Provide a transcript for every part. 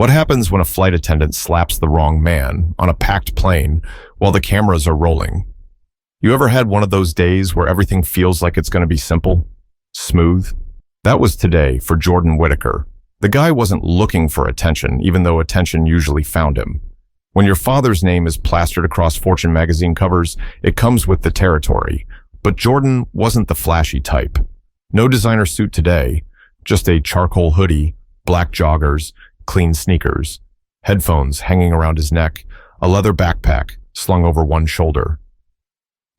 What happens when a flight attendant slaps the wrong man on a packed plane while the cameras are rolling? You ever had one of those days where everything feels like it's going to be simple, smooth? That was today for Jordan Whitaker. The guy wasn't looking for attention, even though attention usually found him. When your father's name is plastered across Fortune magazine covers, it comes with the territory. But Jordan wasn't the flashy type. No designer suit today, just a charcoal hoodie, black joggers, clean sneakers, headphones hanging around his neck, a leather backpack slung over one shoulder.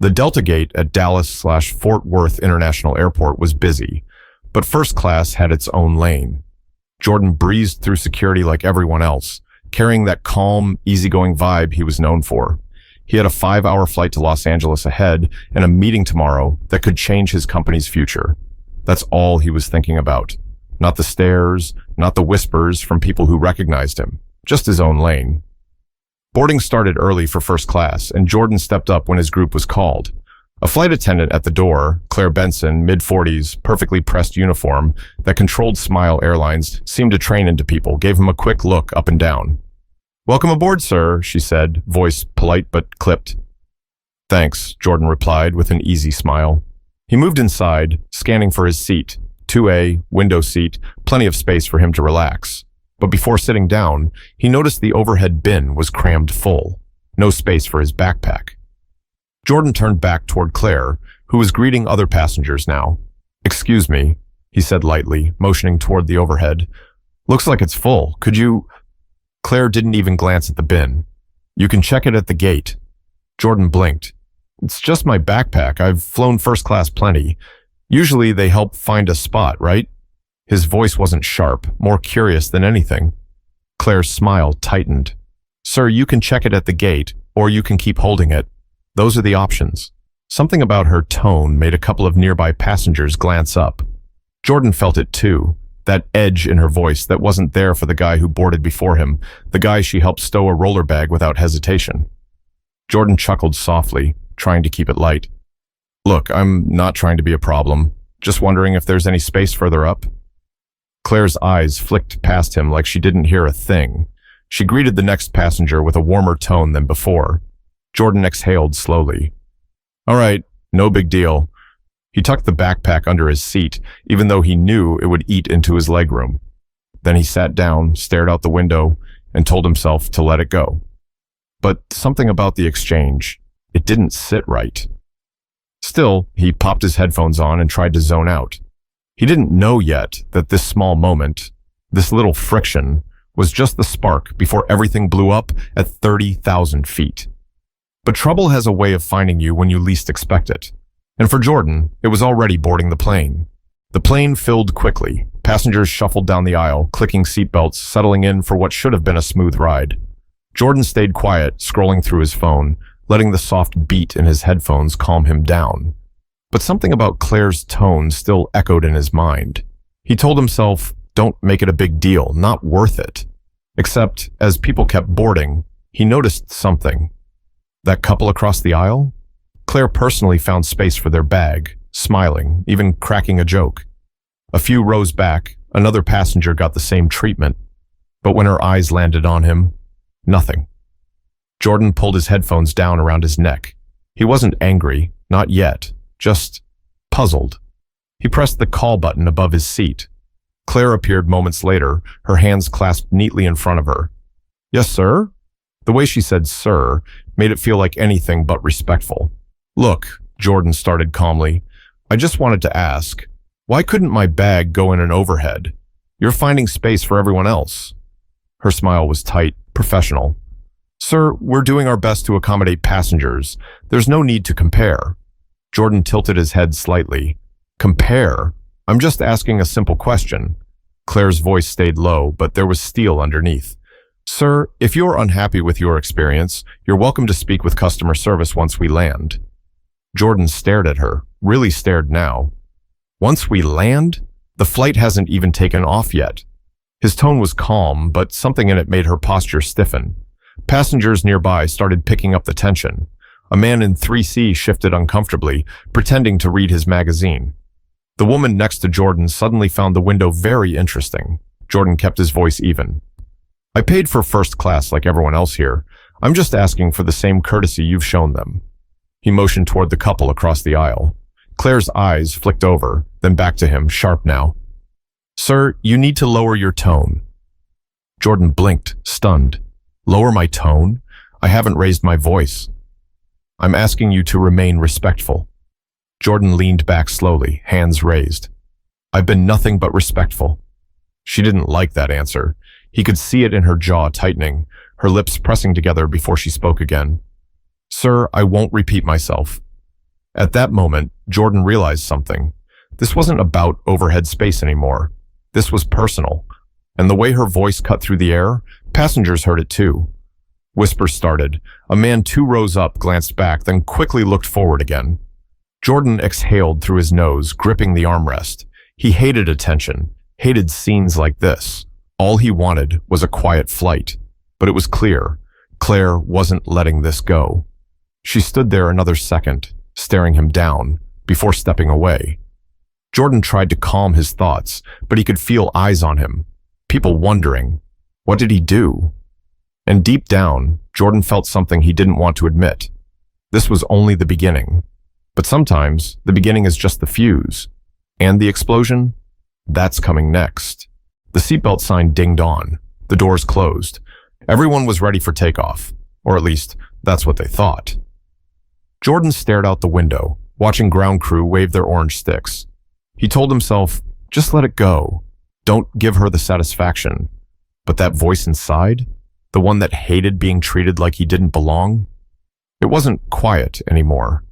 The Delta Gate at Dallas/Fort Worth International Airport was busy, but first class had its own lane. Jordan breezed through security like everyone else, carrying that calm, easygoing vibe he was known for. He had a 5-hour flight to Los Angeles ahead and a meeting tomorrow that could change his company's future. That's all he was thinking about. Not the stares, not the whispers from people who recognized him, just his own lane. Boarding started early for first class, and Jordan stepped up when his group was called. A flight attendant at the door, Claire Benson, mid-40s, perfectly pressed uniform that controlled Smile Airlines, seemed to train into people, gave him a quick look up and down. "Welcome aboard, sir," she said, voice polite but clipped. "Thanks," Jordan replied with an easy smile. He moved inside, scanning for his seat. 2A, window seat, plenty of space for him to relax. But before sitting down, he noticed the overhead bin was crammed full. No space for his backpack. Jordan turned back toward Claire, who was greeting other passengers now. "Excuse me," he said lightly, motioning toward the overhead. "Looks like it's full. Could you—" Claire didn't even glance at the bin. "You can check it at the gate." Jordan blinked. "It's just my backpack. I've flown first class plenty. Usually they help find a spot, right?" His voice wasn't sharp, more curious than anything. Claire's smile tightened. "Sir, you can check it at the gate, or you can keep holding it. Those are the options." Something about her tone made a couple of nearby passengers glance up. Jordan felt it too, that edge in her voice that wasn't there for the guy who boarded before him, the guy she helped stow a roller bag without hesitation. Jordan chuckled softly, trying to keep it light. "Look, I'm not trying to be a problem. Just wondering if there's any space further up." Claire's eyes flicked past him like she didn't hear a thing. She greeted the next passenger with a warmer tone than before. Jordan exhaled slowly. "All right, no big deal." He tucked the backpack under his seat, even though he knew it would eat into his legroom. Then he sat down, stared out the window, and told himself to let it go. But something about the exchange, it didn't sit right. Still, he popped his headphones on and tried to zone out. He didn't know yet that this small moment, this little friction, was just the spark before everything blew up at 30,000 feet. But trouble has a way of finding you when you least expect it. And for Jordan, it was already boarding the plane. The plane filled quickly. Passengers shuffled down the aisle, clicking seatbelts, settling in for what should have been a smooth ride. Jordan stayed quiet, scrolling through his phone, letting the soft beat in his headphones calm him down. But something about Claire's tone still echoed in his mind. He told himself, don't make it a big deal, not worth it. Except, as people kept boarding, he noticed something. That couple across the aisle? Claire personally found space for their bag, smiling, even cracking a joke. A few rows back, another passenger got the same treatment. But when her eyes landed on him, nothing. Jordan pulled his headphones down around his neck. He wasn't angry, not yet, just puzzled. He pressed the call button above his seat. Claire appeared moments later, her hands clasped neatly in front of her. "Yes, sir?" The way she said sir made it feel like anything but respectful. "Look," Jordan started calmly, "I just wanted to ask, why couldn't my bag go in an overhead? You're finding space for everyone else." Her smile was tight, professional. "Sir, we're doing our best to accommodate passengers. There's no need to compare." Jordan tilted his head slightly. "Compare? I'm just asking a simple question." Claire's voice stayed low, but there was steel underneath. "Sir, if you're unhappy with your experience, you're welcome to speak with customer service once we land." Jordan stared at her, really stared now. "Once we land? The flight hasn't even taken off yet." His tone was calm, but something in it made her posture stiffen. Passengers nearby started picking up the tension. A man in 3C shifted uncomfortably, pretending to read his magazine. The woman next to Jordan suddenly found the window very interesting. Jordan kept his voice even. I paid for first class like everyone else here. I'm just asking for the same courtesy you've shown them." He motioned toward the couple across the aisle. Claire's eyes flicked over, then back to him, sharp now. "Sir, you need to lower your tone." Jordan blinked, stunned. "Lower my tone? I haven't raised my voice." "I'm asking you to remain respectful." Jordan leaned back slowly, hands raised. "I've been nothing but respectful." She didn't like that answer. He could see it in her jaw tightening, her lips pressing together before she spoke again. "Sir, I won't repeat myself." At that moment, Jordan realized something. This wasn't about overhead space anymore. This was personal. And the way her voice cut through the air, passengers heard it too. Whispers started. A man 2 rows up glanced back, then quickly looked forward again. Jordan exhaled through his nose, gripping the armrest. He hated attention, hated scenes like this. All he wanted was a quiet flight. But it was clear. Claire wasn't letting this go. She stood there another second, staring him down, before stepping away. Jordan tried to calm his thoughts, but he could feel eyes on him. People wondering, what did he do? And deep down, Jordan felt something he didn't want to admit. This was only the beginning. But sometimes, the beginning is just the fuse. And the explosion? That's coming next. The seatbelt sign dinged on. The doors closed. Everyone was ready for takeoff. Or at least, that's what they thought. Jordan stared out the window, watching ground crew wave their orange sticks. He told himself, just let it go. Don't give her the satisfaction. But that voice inside, the one that hated being treated like he didn't belong, it wasn't quiet anymore.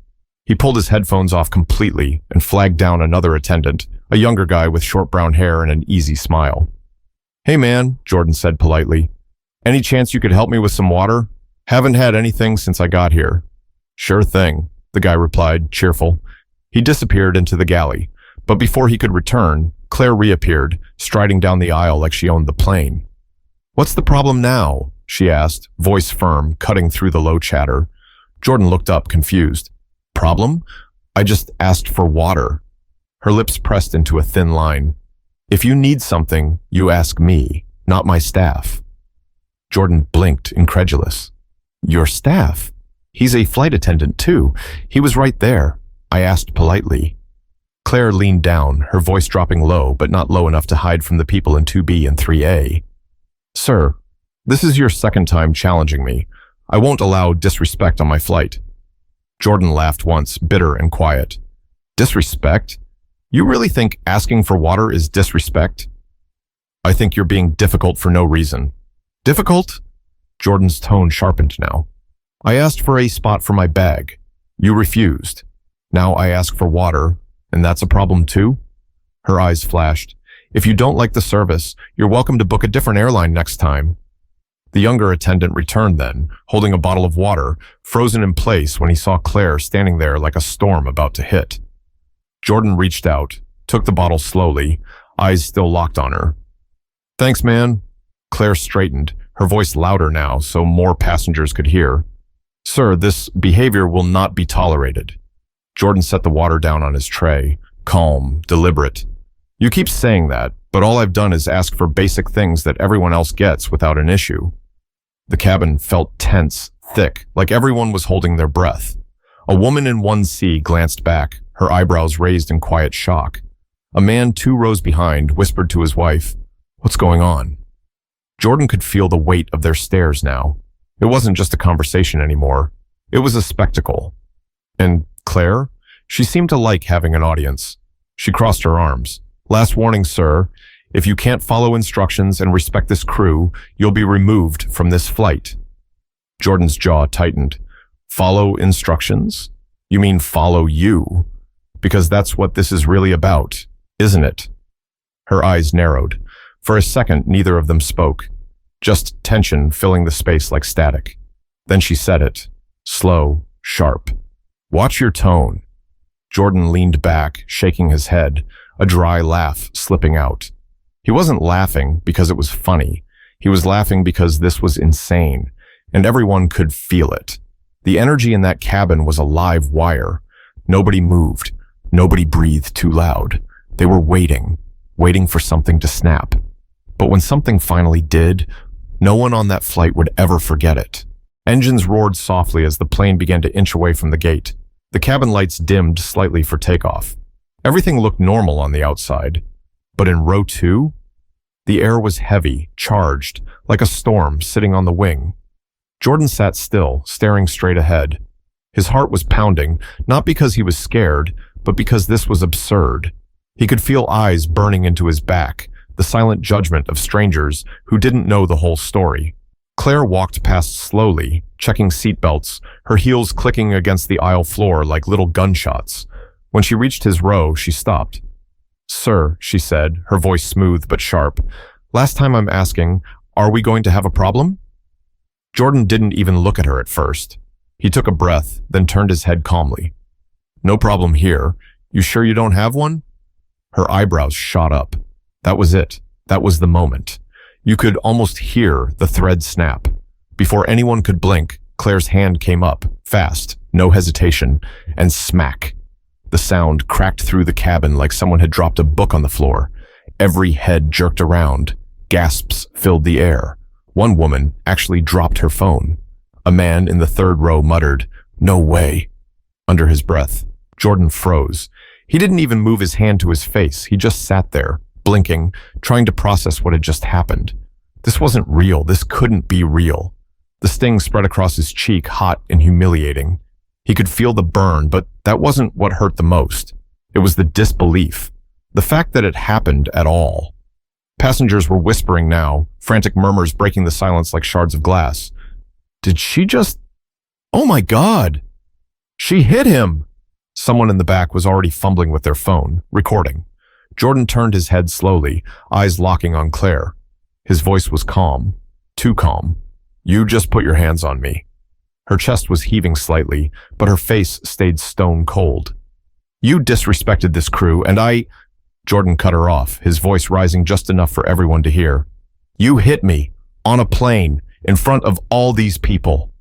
He pulled his headphones off completely and flagged down another attendant, a younger guy with short brown hair and an easy smile. "Hey man," Jordan said politely. "Any chance you could help me with some water? Haven't had anything since I got here." "Sure thing," the guy replied, cheerful. He disappeared into the galley, but before he could return, Claire reappeared, striding down the aisle like she owned the plane. "What's the problem now?" she asked, voice firm, cutting through the low chatter. Jordan looked up, confused. "Problem? I just asked for water." Her lips pressed into a thin line. "If you need something, you ask me, not my staff." Jordan blinked, incredulous. "Your staff? He's a flight attendant, too. He was right there." I asked politely. Claire leaned down, her voice dropping low, but not low enough to hide from the people in 2B and 3A. "Sir, this is your second time challenging me. I won't allow disrespect on my flight." Jordan laughed once, bitter and quiet. "Disrespect? You really think asking for water is disrespect?" "I think you're being difficult for no reason." "Difficult?" Jordan's tone sharpened now. "I asked for a spot for my bag. You refused. Now I ask for water, and that's a problem too?" Her eyes flashed. "If you don't like the service, you're welcome to book a different airline next time." The younger attendant returned then, holding a bottle of water, frozen in place when he saw Claire standing there like a storm about to hit. Jordan reached out, took the bottle slowly, eyes still locked on her. "Thanks, man." Claire straightened, her voice louder now so more passengers could hear. "Sir, this behavior will not be tolerated." Jordan set the water down on his tray, calm, deliberate. "You keep saying that, but all I've done is ask for basic things that everyone else gets without an issue." The cabin felt tense, thick, like everyone was holding their breath. A woman in 1C glanced back, her eyebrows raised in quiet shock. A man 2 rows behind whispered to his wife, "What's going on?" Jordan could feel the weight of their stares now. It wasn't just a conversation anymore. It was a spectacle. And Claire? She seemed to like having an audience. She crossed her arms. "Last warning, sir. If you can't follow instructions and respect this crew, you'll be removed from this flight." Jordan's jaw tightened. "Follow instructions? You mean follow you? Because that's what this is really about, isn't it?" Her eyes narrowed. For a second, neither of them spoke. Just tension filling the space like static. Then she said it, slow, sharp. "Watch your tone." Jordan leaned back, shaking his head, a dry laugh slipping out. He wasn't laughing because it was funny. He was laughing because this was insane, and everyone could feel it. The energy in that cabin was a live wire. Nobody moved. Nobody breathed too loud. They were waiting for something to snap. But when something finally did, No one on that flight would ever forget it. Engines roared softly as the plane began to inch away from the gate. The cabin lights dimmed slightly for takeoff. Everything looked normal on the outside. But in row 2, the air was heavy, charged, like a storm sitting on the wing. Jordan sat still, staring straight ahead. His heart was pounding, not because he was scared, but because this was absurd. He could feel eyes burning into his back, the silent judgment of strangers who didn't know the whole story. Claire walked past slowly, checking seatbelts, her heels clicking against the aisle floor like little gunshots. When she reached his row, she stopped. "Sir," she said, her voice smooth but sharp, "last time I'm asking, are we going to have a problem?" Jordan didn't even look at her at first. He took a breath, then turned his head calmly. "No problem here. You sure you don't have one?" Her eyebrows shot up. That was it. That was the moment. You could almost hear the thread snap. Before anyone could blink, Claire's hand came up, fast, no hesitation, and smack. The sound cracked through the cabin like someone had dropped a book on the floor. Every head jerked around. Gasps filled the air. One woman actually dropped her phone. A man in the third row muttered, "No way," under his breath. Jordan froze. He didn't even move his hand to his face. He just sat there, blinking, trying to process what had just happened. This wasn't real. This couldn't be real. The sting spread across his cheek, hot and humiliating. He could feel the burn, but that wasn't what hurt the most. It was the disbelief. The fact that it happened at all. Passengers were whispering now, frantic murmurs breaking the silence like shards of glass. Did she just... Oh my God! She hit him! Someone in the back was already fumbling with their phone, recording. Jordan turned his head slowly, eyes locking on Claire. His voice was calm, too calm. "You just put your hands on me." Her chest was heaving slightly, but her face stayed stone cold. "You disrespected this crew, and I..." Jordan cut her off, his voice rising just enough for everyone to hear. "You hit me, on a plane, in front of all these people."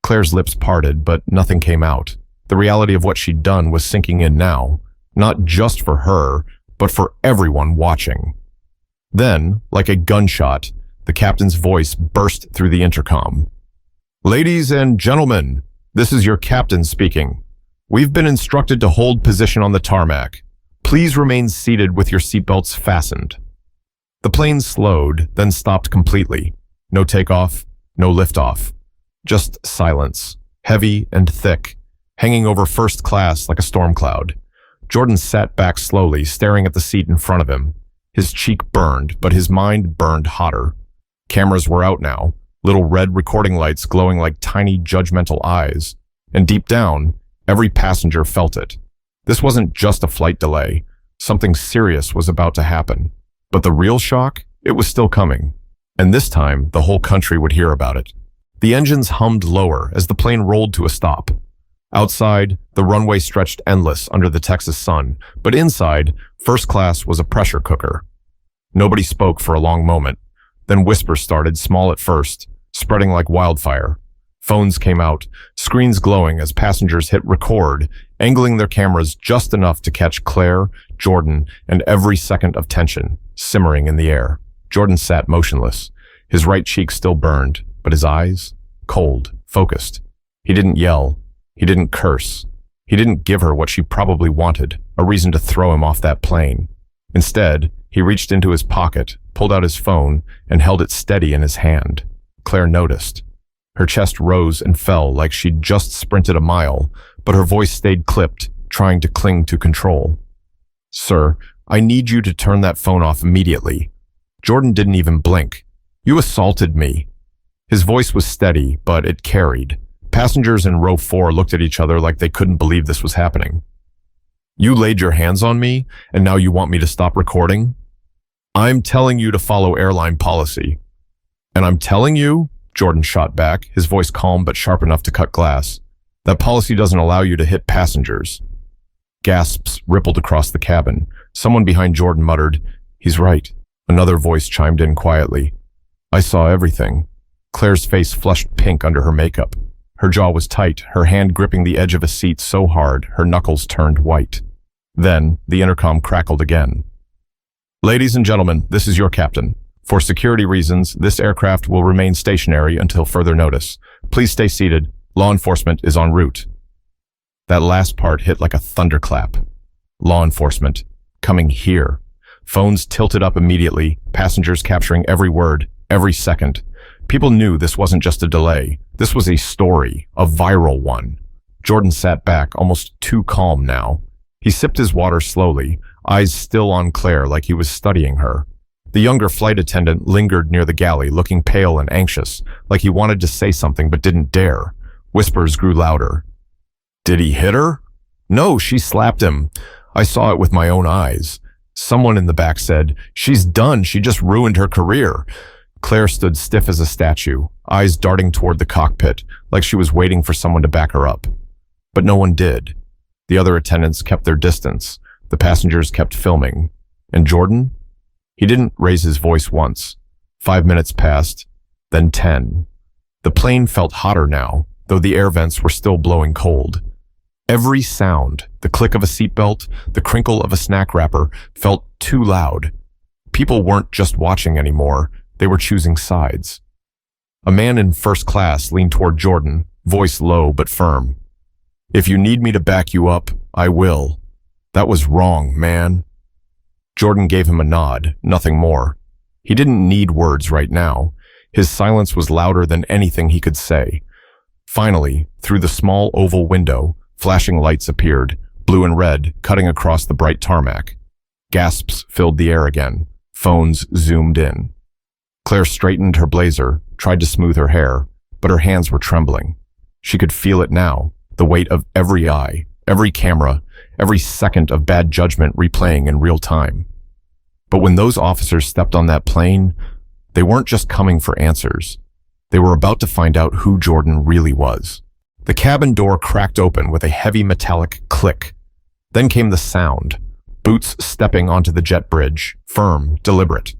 Claire's lips parted, but nothing came out. The reality of what she'd done was sinking in now, not just for her, but for everyone watching. Then, like a gunshot, the captain's voice burst through the intercom. "Ladies and gentlemen, this is your captain speaking. We've been instructed to hold position on the tarmac. Please remain seated with your seatbelts fastened." The plane slowed, then stopped completely. No takeoff, no liftoff. Just silence, heavy and thick, hanging over first class like a storm cloud. Jordan sat back slowly, staring at the seat in front of him. His cheek burned, but his mind burned hotter. Cameras were out now, little red recording lights glowing like tiny judgmental eyes. And deep down, every passenger felt it. This wasn't just a flight delay. Something serious was about to happen. But the real shock? It was still coming. And this time, the whole country would hear about it. The engines hummed lower as the plane rolled to a stop. Outside, the runway stretched endless under the Texas sun, but inside, first class was a pressure cooker. Nobody spoke for a long moment. Then whispers started, small at first, spreading like wildfire. Phones came out, screens glowing as passengers hit record, angling their cameras just enough to catch Claire, Jordan, and every second of tension, simmering in the air. Jordan sat motionless. His right cheek still burned, but his eyes, cold, focused. He didn't yell. He didn't curse. He didn't give her what she probably wanted, a reason to throw him off that plane. Instead, he reached into his pocket, pulled out his phone, and held it steady in his hand. Claire noticed. Her chest rose and fell like she'd just sprinted a mile, but her voice stayed clipped, trying to cling to control. "Sir, I need you to turn that phone off immediately." Jordan didn't even blink. "You assaulted me." His voice was steady, but it carried. Passengers in row 4 looked at each other like they couldn't believe this was happening. "You laid your hands on me, and now you want me to stop recording?" "I'm telling you to follow airline policy." "And I'm telling you," Jordan shot back, his voice calm but sharp enough to cut glass, "that policy doesn't allow you to hit passengers." Gasps rippled across the cabin. Someone behind Jordan muttered, "He's right." Another voice chimed in quietly. "I saw everything." Claire's face flushed pink under her makeup. Her jaw was tight, her hand gripping the edge of a seat so hard her knuckles turned white. Then, the intercom crackled again. "Ladies and gentlemen, this is your captain. For security reasons, this aircraft will remain stationary until further notice. Please stay seated. Law enforcement is en route. That last part hit like a thunderclap. Law enforcement. Coming here. Phones tilted up immediately, passengers capturing every word, every second. People knew this wasn't just a delay. This was a story, a viral one. Jordan sat back, almost too calm now. He sipped his water slowly, eyes still on Claire like he was studying her. The younger flight attendant lingered near the galley, looking pale and anxious, like he wanted to say something but didn't dare. Whispers grew louder. Did he hit her? No, she slapped him. I saw it with my own eyes. Someone in the back said, she's done, she just ruined her career. Claire stood stiff as a statue, eyes darting toward the cockpit, like she was waiting for someone to back her up. But no one did. The other attendants kept their distance. The passengers kept filming. And Jordan? He didn't raise his voice once. 5 minutes passed, then 10. The plane felt hotter now, though the air vents were still blowing cold. Every sound, the click of a seatbelt, the crinkle of a snack wrapper, felt too loud. People weren't just watching anymore, they were choosing sides. A man in first class leaned toward Jordan, voice low but firm. If you need me to back you up, I will. That was wrong, man. Jordan gave him a nod, nothing more. He didn't need words right now. His silence was louder than anything he could say. Finally, through the small oval window, flashing lights appeared, blue and red, cutting across the bright tarmac. Gasps filled the air again. Phones zoomed in. Claire straightened her blazer, tried to smooth her hair, but her hands were trembling. She could feel it now, the weight of every eye, every camera, every second of bad judgment replaying in real time. But when those officers stepped on that plane, they weren't just coming for answers. They were about to find out who Jordan really was. The cabin door cracked open with a heavy metallic click. Then came the sound, boots stepping onto the jet bridge, firm, deliberate.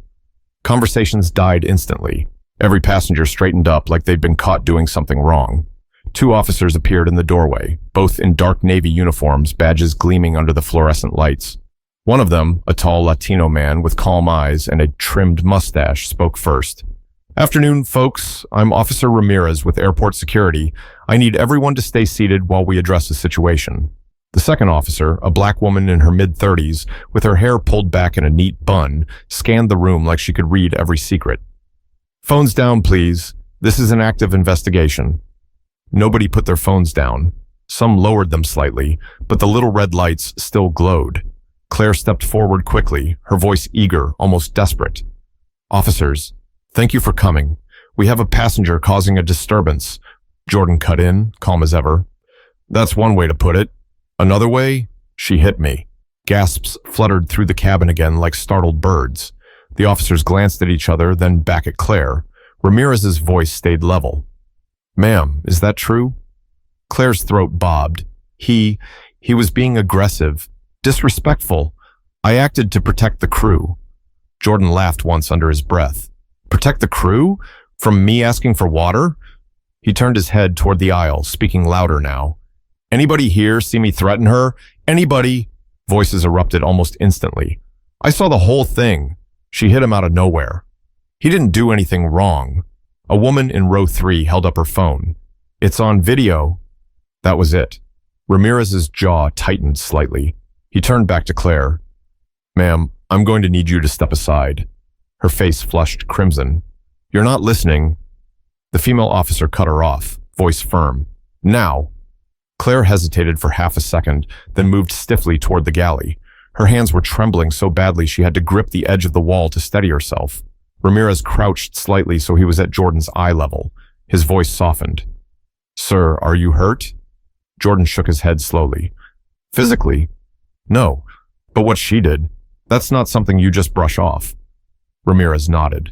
Conversations died instantly. Every passenger straightened up like they'd been caught doing something wrong. 2 officers appeared in the doorway, both in dark navy uniforms, badges gleaming under the fluorescent lights. One of them, a tall Latino man with calm eyes and a trimmed mustache, spoke first. Afternoon, folks. I'm Officer Ramirez with Airport Security. I need everyone to stay seated while we address the situation. The second officer, a black woman in her mid-30s, with her hair pulled back in a neat bun, scanned the room like she could read every secret. Phones down, please. This is an active investigation. Nobody put their phones down. Some lowered them slightly, but the little red lights still glowed. Claire stepped forward quickly, her voice eager, almost desperate. Officers, thank you for coming. We have a passenger causing a disturbance. Jordan cut in, calm as ever. That's one way to put it. Another way, she hit me. Gasps fluttered through the cabin again like startled birds. The officers glanced at each other, then back at Claire. Ramirez's voice stayed level. Ma'am, is that true? Claire's throat bobbed. He was being aggressive, disrespectful. I acted to protect the crew. Jordan laughed once under his breath. Protect the crew? From me asking for water? He turned his head toward the aisle, speaking louder now. Anybody here see me threaten her? Anybody? Voices erupted almost instantly. I saw the whole thing. She hit him out of nowhere. He didn't do anything wrong. A woman in row 3 held up her phone. It's on video. That was it. Ramirez's jaw tightened slightly. He turned back to Claire. Ma'am, I'm going to need you to step aside. Her face flushed crimson. You're not listening. The female officer cut her off, voice firm. Now. Claire hesitated for half a second, then moved stiffly toward the galley. Her hands were trembling so badly she had to grip the edge of the wall to steady herself. Ramirez crouched slightly so he was at Jordan's eye level. His voice softened. Sir, are you hurt? Jordan shook his head slowly. Physically? No. But what she did, that's not something you just brush off. Ramirez nodded.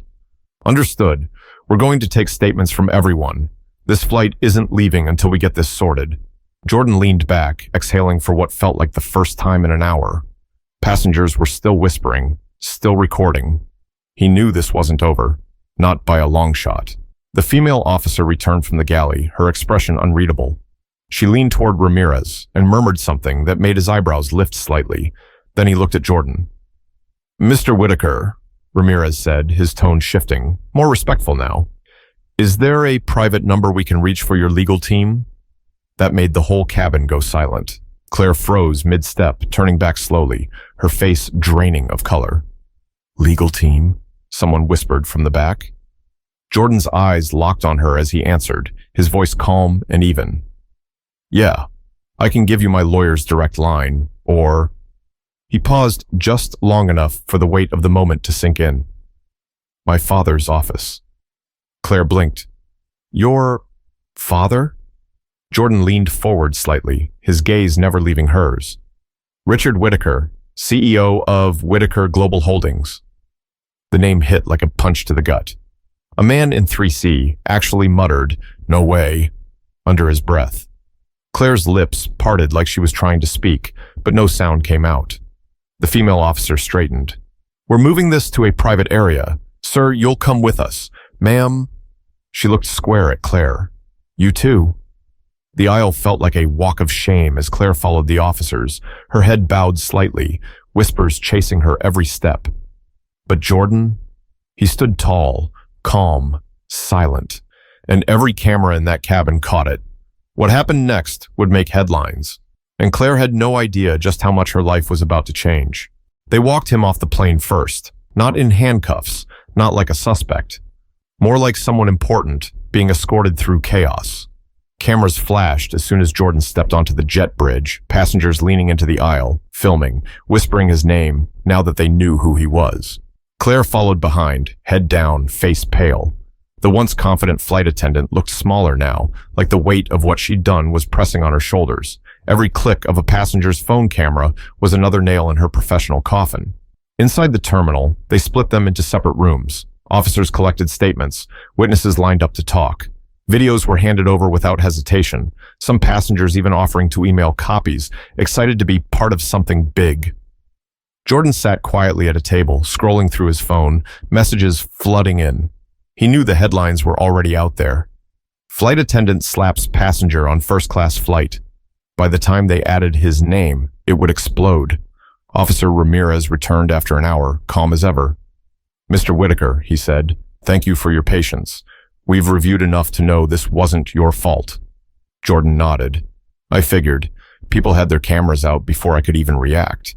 Understood. We're going to take statements from everyone. This flight isn't leaving until we get this sorted. Jordan leaned back, exhaling for what felt like the first time in an hour. Passengers were still whispering, still recording. He knew this wasn't over, not by a long shot. The female officer returned from the galley, her expression unreadable. She leaned toward Ramirez and murmured something that made his eyebrows lift slightly. Then he looked at Jordan. Mr. Whitaker, Ramirez said, his tone shifting, more respectful now. Is there a private number we can reach for your legal team? That made the whole cabin go silent. Claire froze mid-step, turning back slowly, her face draining of color. Legal team? Someone whispered from the back. Jordan's eyes locked on her as he answered, his voice calm and even. Yeah, I can give you my lawyer's direct line, or... He paused just long enough for the weight of the moment to sink in. My father's office. Claire blinked. Your father? Jordan leaned forward slightly, his gaze never leaving hers. Richard Whitaker, CEO of Whitaker Global Holdings. The name hit like a punch to the gut. A man in 3C actually muttered, "No way," under his breath. Claire's lips parted like she was trying to speak, but no sound came out. The female officer straightened. We're moving this to a private area. Sir, you'll come with us. Ma'am. She looked square at Claire. You too. The aisle felt like a walk of shame as Claire followed the officers, her head bowed slightly, whispers chasing her every step. But Jordan? He stood tall, calm, silent, and every camera in that cabin caught it. What happened next would make headlines, and Claire had no idea just how much her life was about to change. They walked him off the plane first, not in handcuffs, not like a suspect, more like someone important being escorted through chaos. Cameras flashed as soon as Jordan stepped onto the jet bridge, passengers leaning into the aisle, filming, whispering his name now that they knew who he was. Claire followed behind, head down, face pale. The once confident flight attendant looked smaller now, like the weight of what she'd done was pressing on her shoulders. Every click of a passenger's phone camera was another nail in her professional coffin. Inside the terminal, they split them into separate rooms. Officers collected statements, witnesses lined up to talk. Videos were handed over without hesitation, some passengers even offering to email copies, excited to be part of something big. Jordan sat quietly at a table, scrolling through his phone, messages flooding in. He knew the headlines were already out there. Flight attendant slaps passenger on first-class flight. By the time they added his name, it would explode. Officer Ramirez returned after an hour, calm as ever. Mr. Whitaker, he said, thank you for your patience. We've reviewed enough to know this wasn't your fault. Jordan nodded. I figured. People had their cameras out before I could even react.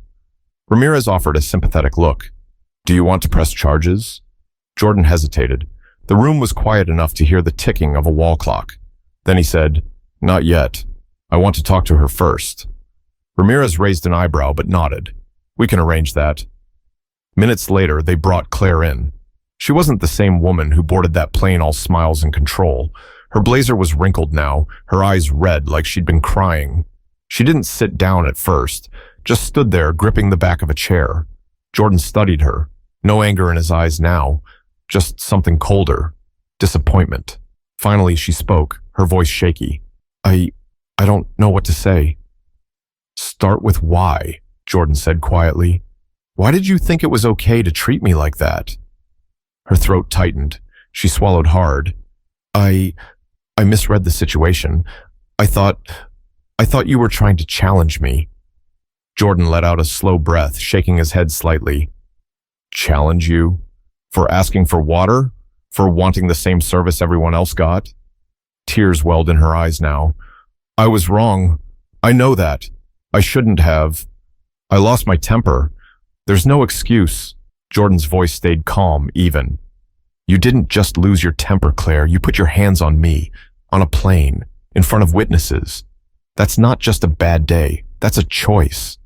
Ramirez offered a sympathetic look. Do you want to press charges? Jordan hesitated. The room was quiet enough to hear the ticking of a wall clock. Then he said, not yet. I want to talk to her first. Ramirez raised an eyebrow but nodded. We can arrange that. Minutes later, they brought Claire in. She wasn't the same woman who boarded that plane all smiles and control. Her blazer was wrinkled now, her eyes red like she'd been crying. She didn't sit down at first, just stood there gripping the back of a chair. Jordan studied her. No anger in his eyes now, just something colder. Disappointment. Finally, she spoke, her voice shaky. I don't know what to say. Start with why, Jordan said quietly. Why did you think it was okay to treat me like that? Her throat tightened. She swallowed hard. I misread the situation. I thought you were trying to challenge me. Jordan let out a slow breath, shaking his head slightly. Challenge you? For asking for water? For wanting the same service everyone else got? Tears welled in her eyes now. I was wrong. I know that. I shouldn't have. I lost my temper. There's no excuse. Jordan's voice stayed calm, even. You didn't just lose your temper, Claire. You put your hands on me, on a plane, in front of witnesses. That's not just a bad day. That's a choice.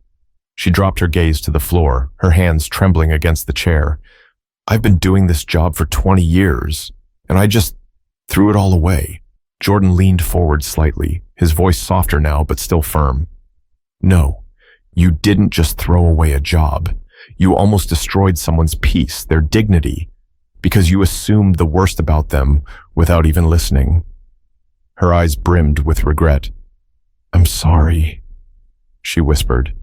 She dropped her gaze to the floor, her hands trembling against the chair. I've been doing this job for 20 years, and I just threw it all away. Jordan leaned forward slightly, his voice softer now, but still firm. No, you didn't just throw away a job. You almost destroyed someone's peace, their dignity, because you assumed the worst about them without even listening. Her eyes brimmed with regret. I'm sorry, she whispered.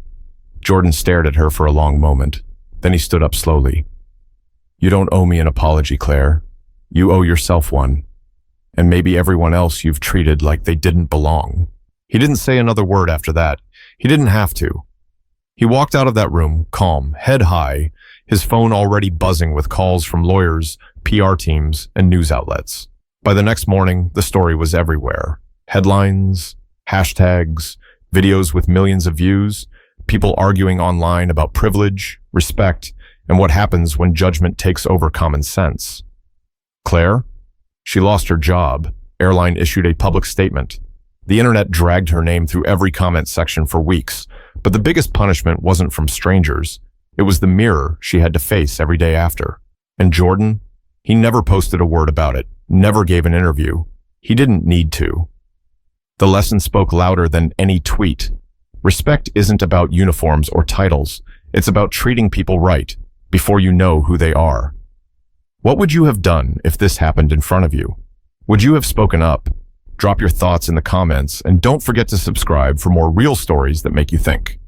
Jordan stared at her for a long moment. Then he stood up slowly. You don't owe me an apology, Claire. You owe yourself one. And maybe everyone else you've treated like they didn't belong. He didn't say another word after that. He didn't have to. He walked out of that room, calm, head high, his phone already buzzing with calls from lawyers, PR teams, and news outlets. By the next morning, the story was everywhere. Headlines, hashtags, videos with millions of views, people arguing online about privilege, respect, and what happens when judgment takes over common sense. Claire? She lost her job. Airline issued a public statement. The internet dragged her name through every comment section for weeks, but the biggest punishment wasn't from strangers. It was the mirror she had to face every day after. And Jordan? He never posted a word about it, never gave an interview. He didn't need to. The lesson spoke louder than any tweet. Respect isn't about uniforms or titles. It's about treating people right before you know who they are. What would you have done if this happened in front of you? Would you have spoken up? Drop your thoughts in the comments, and don't forget to subscribe for more real stories that make you think.